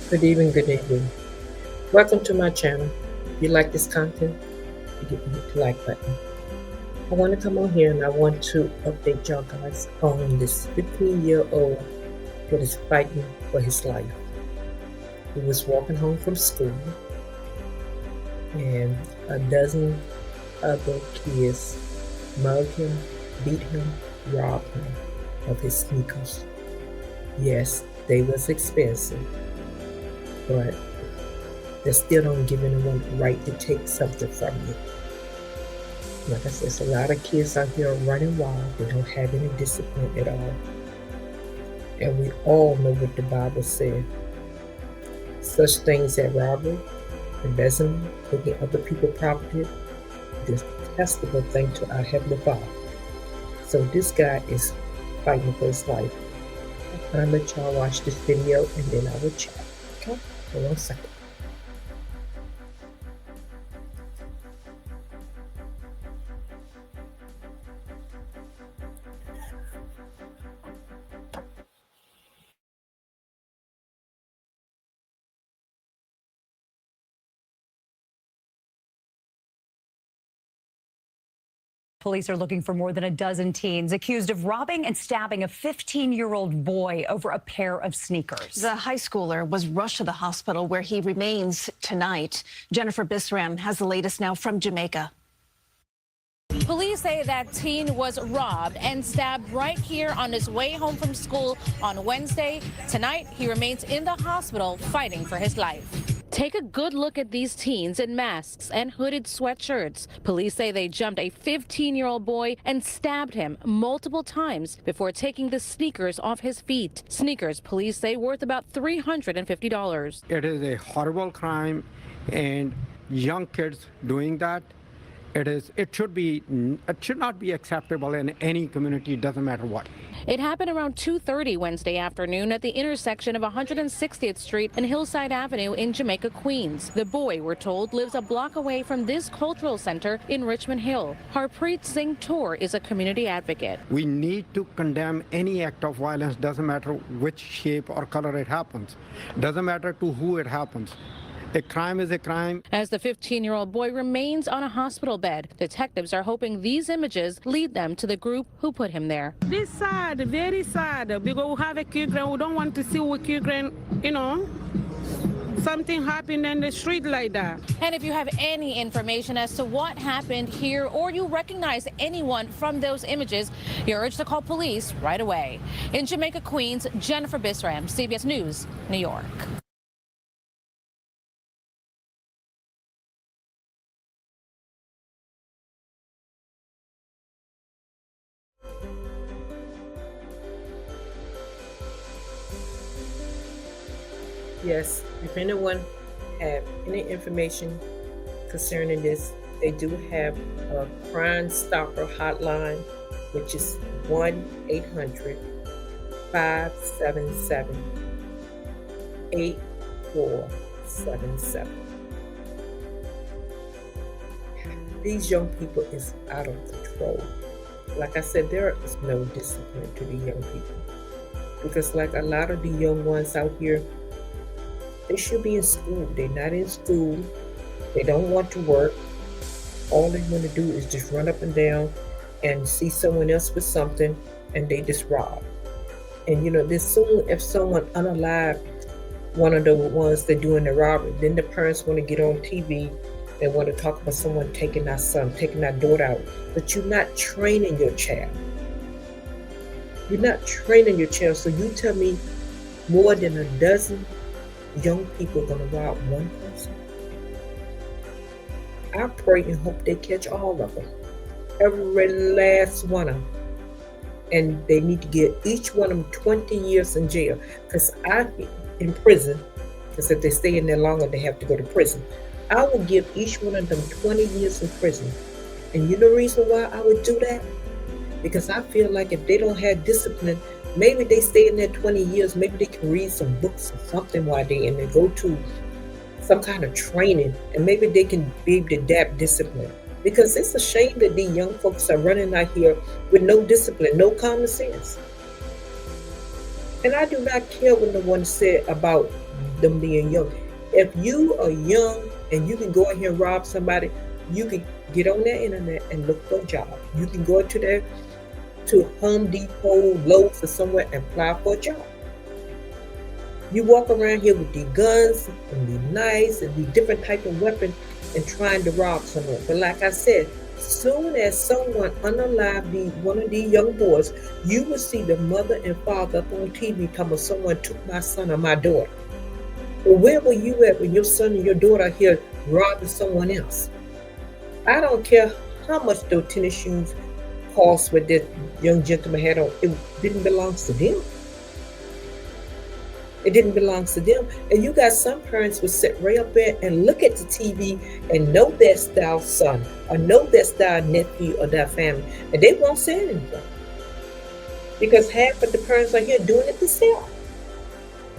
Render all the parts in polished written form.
Good evening, good evening. Welcome to my channel. If you like this content, you get hit the like button. I want to come on here and I want to update y'all guys on this 15-year-old that is fighting for his life. He was walking home from school and a dozen other kids mugged him, beat him, robbed him of his sneakers. Yes, they was expensive, but they still don't give anyone the right to take something from you. Like I said, there's a lot of kids out here running wild. They don't have any discipline at all. And we all know what the Bible said. Such things as robbery, embezzlement, taking other people's property, is a detestable thing to our Heavenly Father. So this guy is fighting for his life. I'm gonna let y'all watch this video and then I will chat. Okay? Hold on a second. Police are looking for more than a dozen teens accused of robbing and stabbing a 15-year-old boy over a pair of sneakers. The high schooler was rushed to the hospital where he remains tonight. Jennifer Bisram has the latest now from Jamaica. Police say that teen was robbed and stabbed right here on his way home from school on Wednesday. Tonight, he remains in the hospital fighting for his life. Take a good look at these teens in masks and hooded sweatshirts. Police say they jumped a 15-year-old boy and stabbed him multiple times before taking the sneakers off his feet. Sneakers, police say, worth about $350. It is a horrible crime, and young kids doing that, it should not be acceptable in any community, doesn't matter what. It happened around 2:30 Wednesday afternoon at the intersection of 160th Street and Hillside Avenue in Jamaica, Queens. The boy, we're told, lives a block away from this cultural center in Richmond Hill. Harpreet Singh Tour is a community advocate. We need to condemn any act of violence, doesn't matter which shape or color it happens, doesn't matter to who it happens. A crime is a crime. As the 15-year-old boy remains on a hospital bed, detectives are hoping these images lead them to the group who put him there. This sad, very sad, because we have a children. We don't want to see our children, something happen in the street like that. And if you have any information as to what happened here or you recognize anyone from those images, you're urged to call police right away. In Jamaica, Queens, Jennifer Bisram, CBS News, New York. Yes, if anyone have any information concerning this, they do have a Crime Stopper hotline, which is 1-800-577-8477. These young people is out of control. Like I said, there is no discipline to the young people. Because like a lot of the young ones out here, they should be in school. They're not in school. They don't want to work. All they want to do is just run up and down and see someone else with something and they just rob. And this soon if someone unalive one of the ones that doing the robbery, then the parents want to get on TV and want to talk about someone taking our son, taking our daughter out. But you're not training your child. You're not training your child. So you tell me more than a dozen young people are going to rob one person? I pray and hope they catch all of them. Every last one of them. And they need to give each one of them 20 years in jail. Because in prison, because if they stay in there longer, they have to go to prison. I will give each one of them 20 years in prison. And you know the reason why I would do that? Because I feel like if they don't have discipline, maybe they stay in there 20 years, maybe they can read some books or something while they're in there, go to some kind of training, and maybe they can be able to adapt discipline. Because it's a shame that these young folks are running out here with no discipline, no common sense. And I do not care what no one said about them being young. If you are young and you can go in here and rob somebody, you can get on the internet and look for a job. You can go to Home Depot, Lowe's, or somewhere and apply for a job. You walk around here with these guns and these knives and these different type of weapons and trying to rob someone. But like I said, soon as someone unalive one of these young boys, you will see the mother and father up on TV talking about someone took my son or my daughter. Well, where were you at when your son and your daughter are here robbing someone else? I don't care how much those tennis shoes cost what this young gentleman had on. It didn't belong to them. It didn't belong to them. And you got some parents who sit right up there and look at the TV and know that's their son or know that's their nephew or their family. And they won't say anything. Because half of the parents are here doing it themselves.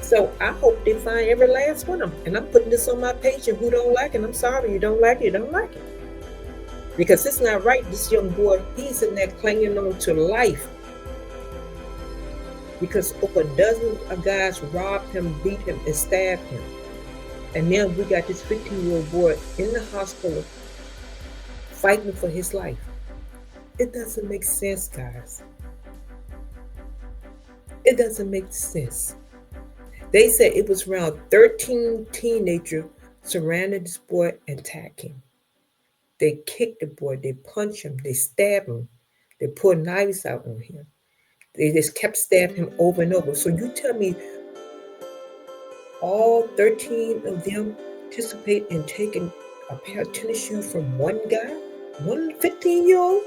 So I hope they find every last one of them. And I'm putting this on my page, and who don't like it, I'm sorry, you don't like it, you don't like it. Because it's not right. This young boy, he's in there clinging on to life. Because over a dozen of guys robbed him, beat him, and stabbed him. And now we got this 15-year-old boy in the hospital fighting for his life. It doesn't make sense, guys. It doesn't make sense. They said it was around 13 teenagers surrounded this boy and attacked him. They kicked the boy, they punched him, they stabbed him, they pulled knives out on him. They just kept stabbing him over and over. So you tell me all 13 of them participate in taking a pair of tennis shoes from one guy, one 15-year-old?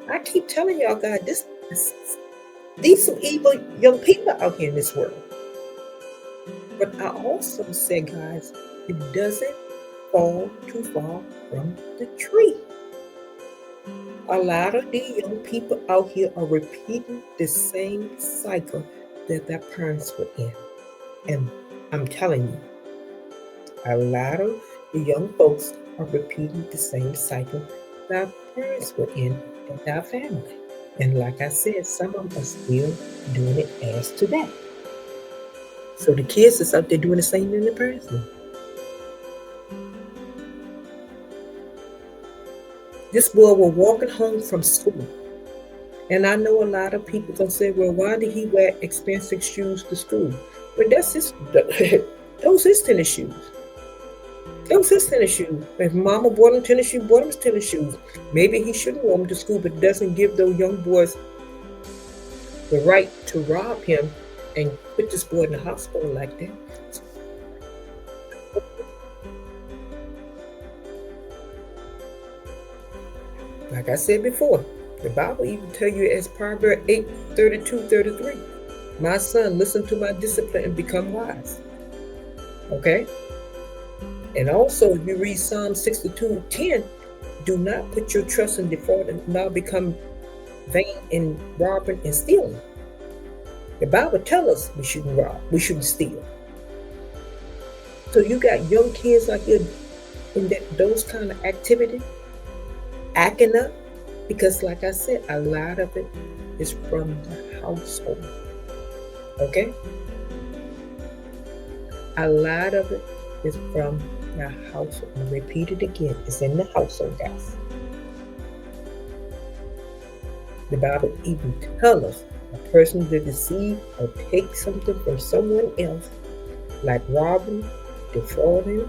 I keep telling y'all, guys, these some evil young people out here in this world. But I also say, guys, it doesn't fall too far from the tree. A lot of these young people out here are repeating the same cycle that their parents were in. And I'm telling you, a lot of the young folks are repeating the same cycle their parents were in and their family. And like I said, some of them are still doing it as today. So the kids is out there doing the same thing their parents do. This boy was walking home from school. And I know a lot of people gonna say, well, why did he wear expensive shoes to school? But that's those his tennis shoes. Those his tennis shoes. If mama bought him tennis shoes, bought him his tennis shoes. Maybe he shouldn't wear them to school, but it doesn't give those young boys the right to rob him and put this boy in the hospital like that. Like I said before, the Bible even tell you as Proverbs 8:32-33. My son, listen to my discipline and become wise. Okay? And also, if you read Psalm 62:10, do not put your trust in defraud and now become vain in robbing and stealing. The Bible tells us we shouldn't rob, we shouldn't steal. So you got young kids like you in those kind of activity, acting up, because like I said, a lot of it is from the household. Okay? A lot of it is from the household. I repeat it again, it's in the household, guys. The Bible even tells us a person that deceive or take something from someone else, like robbing, defrauding,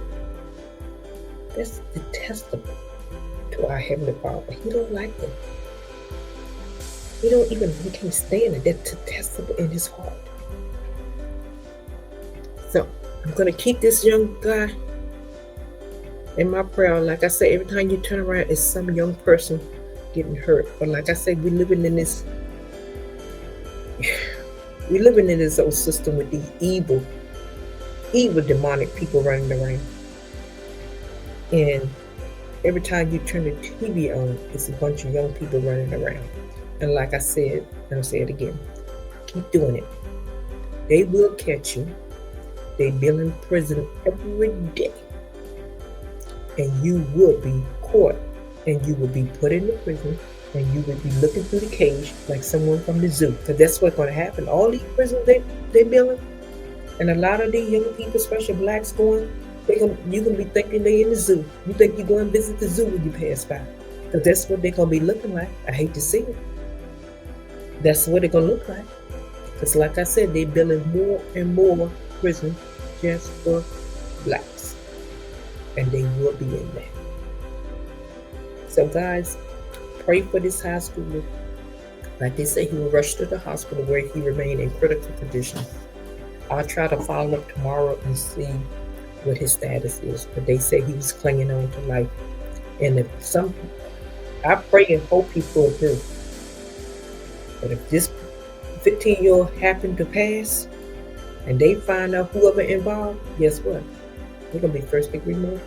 that's detestable to our Heavenly Father. He don't like it. He can't stand it. That's detestable in his heart. So I'm going to keep this young guy in my prayer. Like I say, every time you turn around, it's some young person getting hurt. But like I say, we're living in this old system with these evil demonic people running around. And every time you turn the TV on, it's a bunch of young people running around. And like I said, and I'll say it again, keep doing it. They will catch you. They be in prison every day. And you will be caught. And you will be put in the prison. And you will be looking through the cage like someone from the zoo. Because that's what's going to happen. All these prisons they building, And a lot of these young people, especially blacks, you gonna be thinking they in the zoo. You think you go and visit the zoo when you pass by. Because that's what they're gonna be looking like. I hate to see it. That's what they're gonna look like. Because like I said, they're building more and more prisons just for blacks. And they will be in there. So guys, pray for this high schooler. Like they say, he will rush to the hospital where he remained in critical condition. I'll try to follow up tomorrow and see what his status is. But they say he was clinging on to life. And I pray and hope he pulled through. But if this 15-year-old happened to pass and they find out whoever involved, guess what? They're gonna be first-degree murder.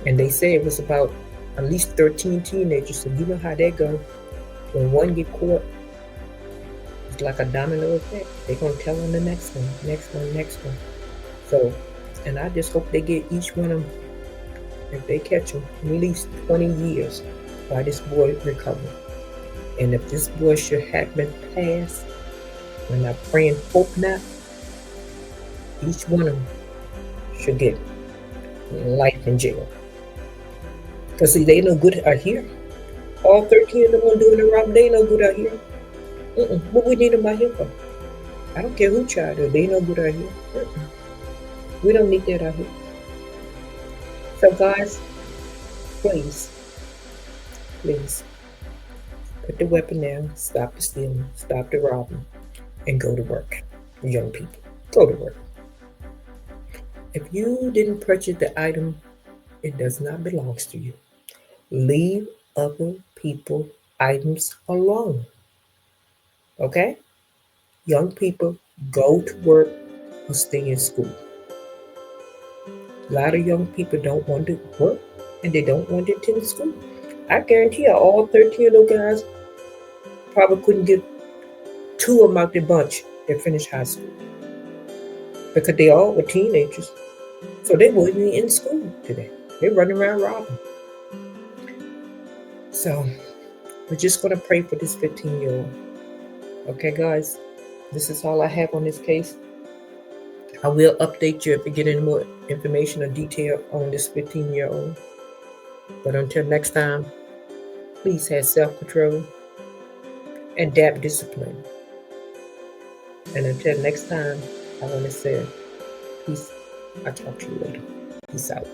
And they say it was about at least 13 teenagers. So you know how that goes. When one get caught, it's like a domino effect. They're gonna tell on the next one, next one, next one. So, and I just hope they get each one of them, if they catch them, at least 20 years while this boy recovers. And if this boy should have been passed, and I pray and hope not, each one of them should get life in jail. Because see, they no good out here. All 13 of them are doing the robbery, they no good out here. What we need them out here for? I don't care who tried it, they no good out here. We don't need that out here. So guys, please, put the weapon down, stop the stealing, stop the robbing, and go to work. Young people, go to work. If you didn't purchase the item, it does not belong to you. Leave other people's items alone. Okay? Young people, go to work or stay in school. A lot of young people don't want to work and they don't want to attend school. I guarantee you, all 13 of those guys probably couldn't get 2 of them out the bunch that finished high school. Because they all were teenagers. So they weren't even in school today. They're running around robbing. So we're just going to pray for this 15-year-old. Okay, guys, this is all I have on this case. I will update you if we get any more information or detail on this 15-year-old. But until next time, please have self-control and adapt discipline. And until next time, I want to say peace. I'll talk to you later. Peace out.